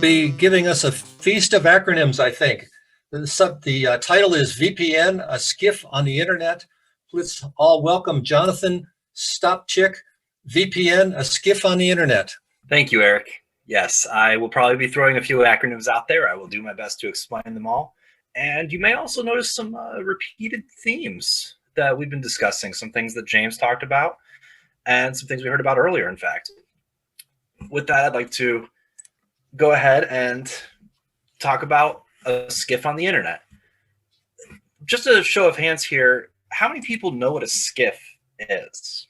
be giving us a feast of acronyms, I think. The title is VPN, a SCIF on the internet. Let's all welcome Jonathan Stopchick, VPN, a SCIF on the internet. Thank you, Eric. Yes, I will probably be throwing a few acronyms out there. I will do my best to explain them all. And you may also notice some repeated themes that we've been discussing, some things that James talked about, and some things we heard about earlier, in fact. With that, I'd like to go ahead and talk about a SCIF on the internet. Just a show of hands here, how many people know what a SCIF is?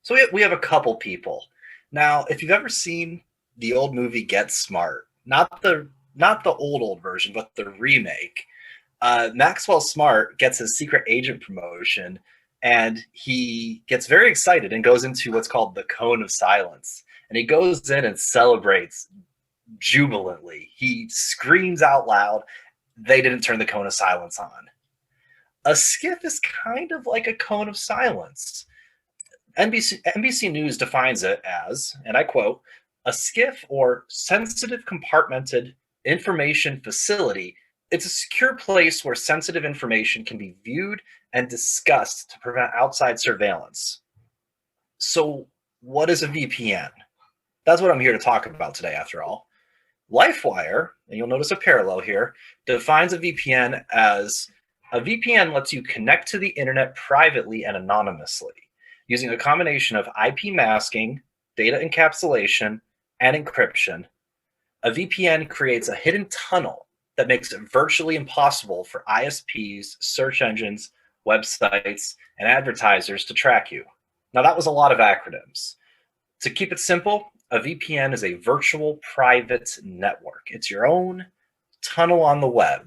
So we have a couple people. Now, if you've ever seen the old movie Get Smart, not the old version, but the remake, Maxwell Smart gets his secret agent promotion, and he gets very excited and goes into what's called the cone of silence. And he goes in and celebrates jubilantly. He screams out loud, they didn't turn the cone of silence on. A SCIF is kind of like a cone of silence. NBC News defines it as, and I quote, a SCIF, or sensitive compartmented information facility. It's a secure place where sensitive information can be viewed and discussed to prevent outside surveillance. So what is a VPN? That's what I'm here to talk about today, after all. LifeWire, and you'll notice a parallel here, defines a VPN as a VPN lets you connect to the internet privately and anonymously using a combination of IP masking, data encapsulation, and encryption. A VPN creates a hidden tunnel that makes it virtually impossible for ISPs, search engines, websites, and advertisers to track you. Now, that was a lot of acronyms. To keep it simple, a VPN is a virtual private network. It's your own tunnel on the web.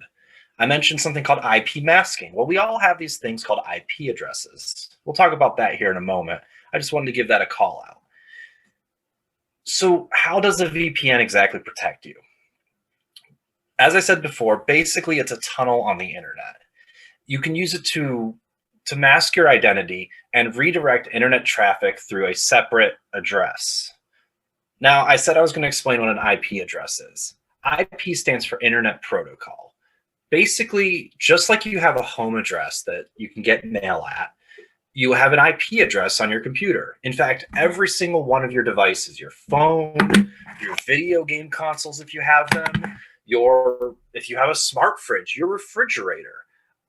I mentioned something called IP masking. Well, we all have these things called IP addresses. We'll talk about that here in a moment. I just wanted to give that a call out. So how does a VPN exactly protect you? As I said before, basically it's a tunnel on the internet. You can use it to mask your identity and redirect internet traffic through a separate address. Now, I said I was going to explain what an IP address is. IP stands for Internet Protocol. Basically, just like you have a home address that you can get mail at, you have an IP address on your computer. In fact, every single one of your devices, your phone, your video game consoles if you have them, if you have a smart fridge, your refrigerator,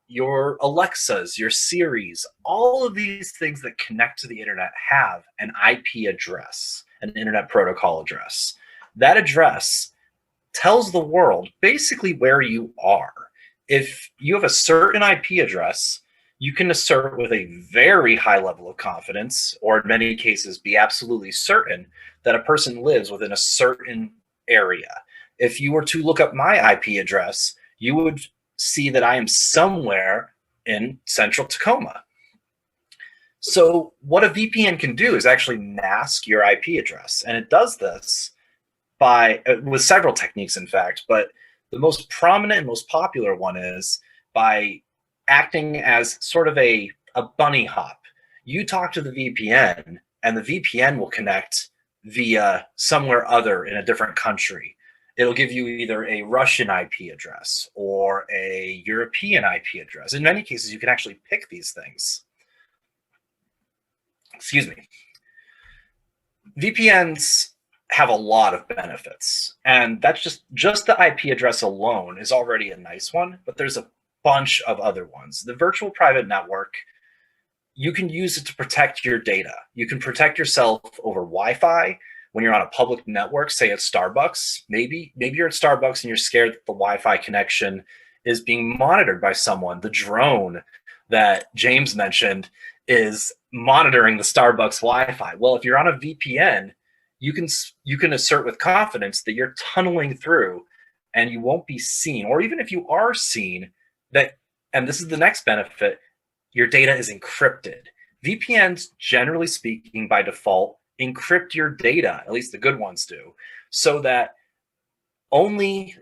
your Alexas, your Siris, all of these things that connect to the internet have an IP address, an Internet Protocol address. That address tells the world basically where you are. If you have a certain IP address, you can assert with a very high level of confidence, or in many cases be absolutely certain, that a person lives within a certain area. If you were to look up my IP address, you would see that I am somewhere in central Tacoma. So what a VPN can do is actually mask your IP address. And it does this with several techniques, in fact, but the most prominent and most popular one is by acting as sort of a bunny hop. You talk to the VPN, and the VPN will connect via somewhere other in a different country. It'll give you either a Russian IP address or a European IP address. In many cases, you can actually pick these things. Excuse me. VPNs have a lot of benefits, and that's just the IP address alone is already a nice one, but there's a bunch of other ones. The virtual private network, you can use it to protect your data. You can protect yourself over Wi-Fi when you're on a public network, say at Starbucks. Maybe you're at Starbucks and you're scared that the Wi-Fi connection is being monitored by someone. The drone that James mentioned is monitoring the Starbucks Wi-Fi. Well, if you're on a VPN, you can assert with confidence that you're tunneling through and you won't be seen. Or even if you are seen, and this is the next benefit, your data is encrypted. VPNs, generally speaking, by default, encrypt your data, at least the good ones do, so that only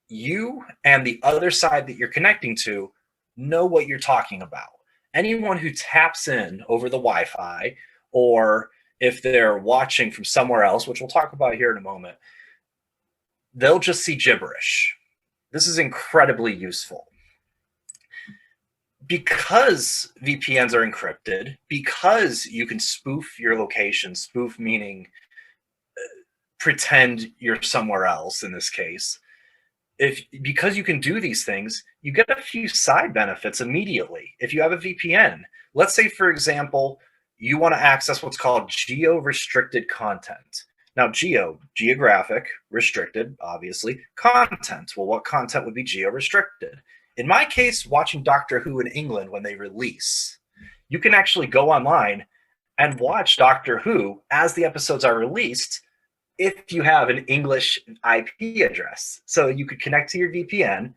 you and the other side that you're connecting to know what you're talking about. Anyone who taps in over the Wi-Fi, or if they're watching from somewhere else, which we'll talk about here in a moment, they'll just see gibberish. This is incredibly useful. Because VPNs are encrypted, because you can spoof your location, spoof meaning pretend you're somewhere else in this case, because you can do these things, you get a few side benefits immediately. If you have a VPN, let's say, for example, you want to access what's called geo-restricted content. Now, geographic, restricted, obviously. Content, well, what content would be geo-restricted? In my case, watching Doctor Who in England when they release, you can actually go online and watch Doctor Who as the episodes are released if you have an English IP address. So you could connect to your VPN,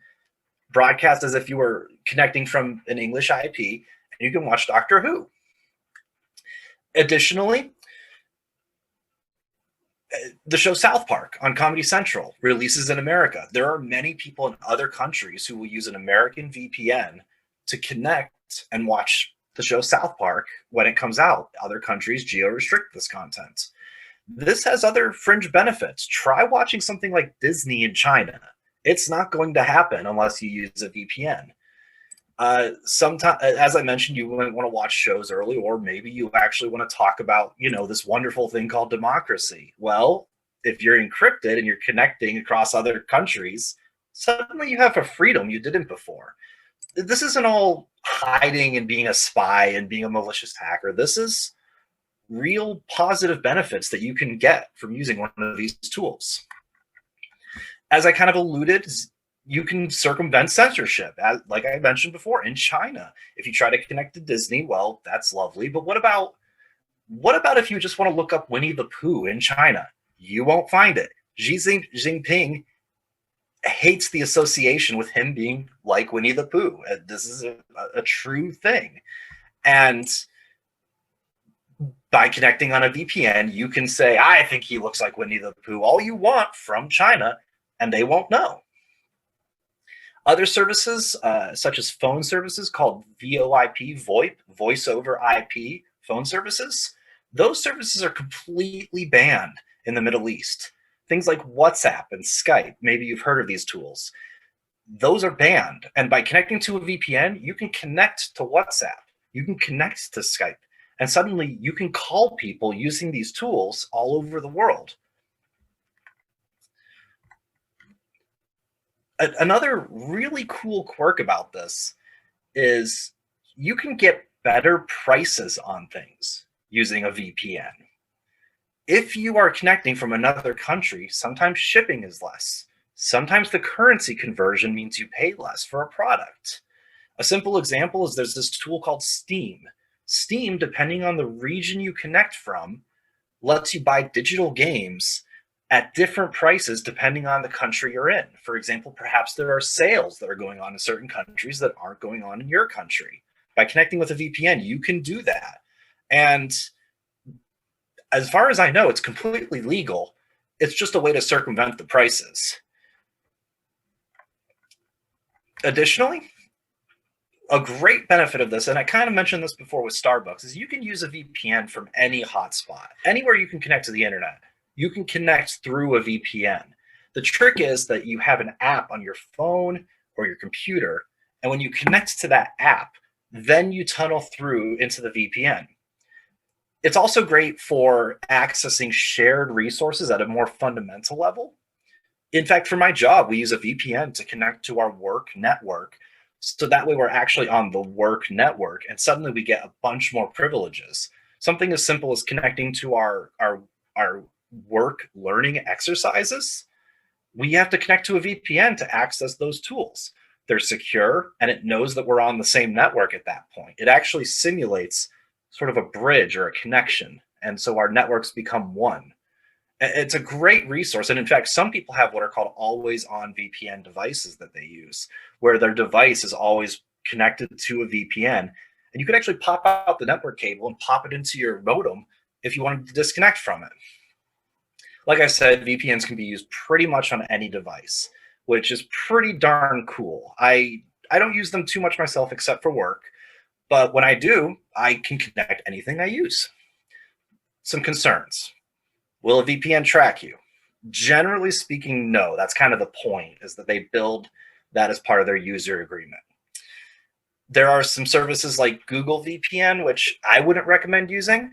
broadcast as if you were connecting from an English IP, and you can watch Doctor Who. Additionally, the show South Park on Comedy Central releases in America. There are many people in other countries who will use an American VPN to connect and watch the show South Park when it comes out. Other countries geo-restrict this content. This has other fringe benefits. Try watching something like Disney in China. It's not going to happen unless you use a VPN. Sometimes, as I mentioned, you might want to watch shows early, or maybe you actually want to talk about, this wonderful thing called democracy. Well, if you're encrypted and you're connecting across other countries, suddenly you have a freedom you didn't before. This isn't all hiding and being a spy and being a malicious hacker. This is real positive benefits that you can get from using one of these tools. As I kind of alluded, you can circumvent censorship, like I mentioned before, in China. If you try to connect to Disney, well, that's lovely. But what about if you just want to look up Winnie the Pooh in China? You won't find it. Xi Jinping hates the association with him being like Winnie the Pooh. This is a true thing. And by connecting on a VPN, you can say, I think he looks like Winnie the Pooh, all you want from China, and they won't know. Other services, such as phone services called VoIP, Voice over IP phone services, those services are completely banned in the Middle East. Things like WhatsApp and Skype, maybe you've heard of these tools. Those are banned. And by connecting to a VPN, you can connect to WhatsApp. You can connect to Skype. And suddenly you can call people using these tools all over the world. Another really cool quirk about this is you can get better prices on things using a VPN. If you are connecting from another country, sometimes shipping is less. Sometimes the currency conversion means you pay less for a product. A simple example is there's this tool called Steam. Steam, depending on the region you connect from, lets you buy digital games at different prices depending on the country you're in. For example, perhaps there are sales that are going on in certain countries that aren't going on in your country. By connecting with a VPN, you can do that. And as far as I know, it's completely legal. It's just a way to circumvent the prices. Additionally, a great benefit of this, and I kind of mentioned this before with Starbucks, is you can use a VPN from any hotspot. Anywhere you can connect to the internet, you can connect through a VPN. The trick is that you have an app on your phone or your computer, and when you connect to that app, then you tunnel through into the VPN. It's also great for accessing shared resources at a more fundamental level. In fact, for my job, we use a VPN to connect to our work network. So that way we're actually on the work network, and suddenly we get a bunch more privileges. Something as simple as connecting to our work learning exercises, we have to connect to a VPN to access those tools. They're secure, and it knows that we're on the same network at that point. It actually simulates sort of a bridge or a connection, and so our networks become one. It's a great resource, and in fact, some people have what are called always-on VPN devices that they use, where their device is always connected to a VPN, and you can actually pop out the network cable and pop it into your modem if you wanted to disconnect from it. Like I said, VPNs can be used pretty much on any device, which is pretty darn cool. I don't use them too much myself except for work, but when I do, I can connect anything I use. Some concerns. Will a VPN track you? Generally speaking, no. That's kind of the point, is that they build that as part of their user agreement. There are some services like Google VPN, which I wouldn't recommend using.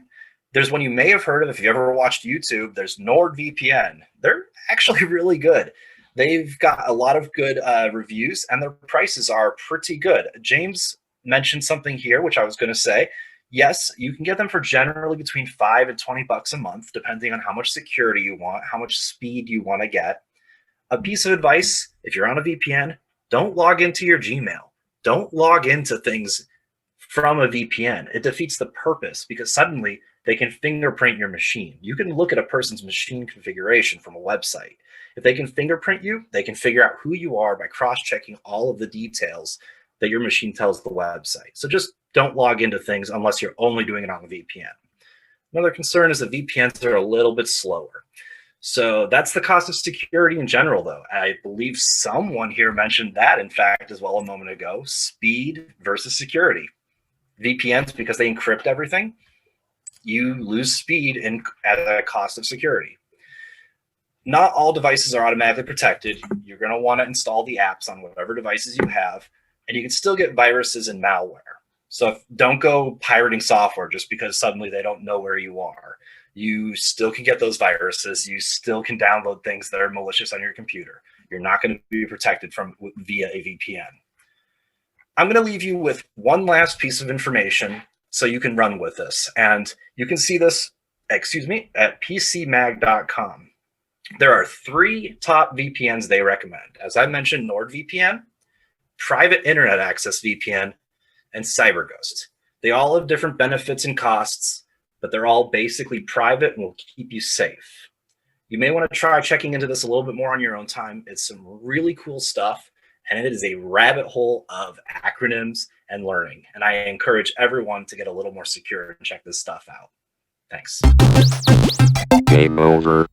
There's one you may have heard of if you ever watched YouTube. There's NordVPN. They're actually really good. They've got a lot of good reviews, and their prices are pretty good. James mentioned something here, which I was going to say. Yes, you can get them for generally between $5 and $20 a month, depending on how much security you want, how much speed you want to get. A piece of advice, if you're on a VPN, don't log into your Gmail. Don't log into things from a VPN. It defeats the purpose, because suddenly they can fingerprint your machine. You can look at a person's machine configuration from a website. If they can fingerprint you, they can figure out who you are by cross-checking all of the details that your machine tells the website. So just don't log into things unless you're only doing it on a VPN. Another concern is that VPNs are a little bit slower. So that's the cost of security in general, though. I believe someone here mentioned that, in fact, as well a moment ago, speed versus security. VPNs, because they encrypt everything, you lose speed at a cost of security. Not all devices are automatically protected. You're going to want to install the apps on whatever devices you have, and you can still get viruses and malware. So don't go pirating software just because suddenly they don't know where you are. You still can get those viruses. You still can download things that are malicious on your computer. You're not going to be protected from via a VPN. I'm going to leave you with one last piece of information so you can run with this. And you can see this, at pcmag.com. There are 3 top VPNs they recommend. As I mentioned, NordVPN, Private Internet Access VPN, and CyberGhost. They all have different benefits and costs, but they're all basically private and will keep you safe. You may want to try checking into this a little bit more on your own time. It's some really cool stuff, and it is a rabbit hole of acronyms and learning. And I encourage everyone to get a little more secure and check this stuff out. Thanks. Game over.